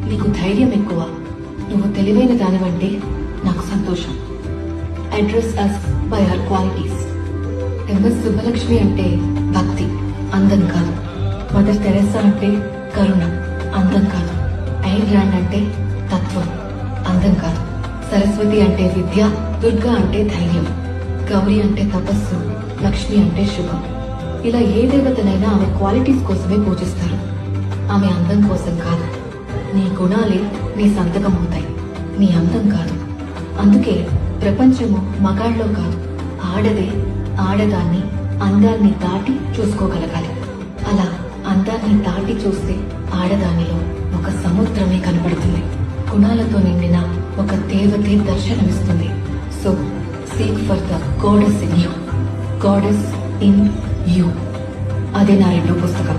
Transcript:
నీకు ధైర్యం ఎక్కువ, నువ్వు తెలివైన దానివంటే నాకు సంతోషం. Address us by our qualities. M S Subbulakshmi అంటే భక్తి, అందం కాదు. మదర్ తెరెసా అంటే కరుణ, అందం కాదు. ఐర్ ల్యాండ్ అంటే తత్వం, అందం కాదు. సరస్వతి అంటే విద్య, దుర్గా అంటే ధైర్యం, గౌరీ అంటే తపస్సు, లక్ష్మి అంటే శుభం. ఇలా ఏ దేవతనైనా ఆమె క్వాలిటీస్ కోసమే పూజిస్తారు, ఆమె అందం కోసం కాదు. నీ గుణాలే నీ సంతకం అవుతాయి, నీ అందం కాదు. అందుకే ప్రపంచము మగాళ్ళలో కాదు, ఆడదే ఆడదాన్ని అందాన్ని దాటి చూసుకోగలగాలి. అలా అందాన్ని దాటి చూస్తే ఆడదానిలో ఒక సముద్రమే కనపడుతుంది. గుణాలతో నిండిన ఒక దేవతే దర్శనమిస్తుంది. So seek for the goddess in you, goddess in you. అదే నా రెండో పుస్తకం.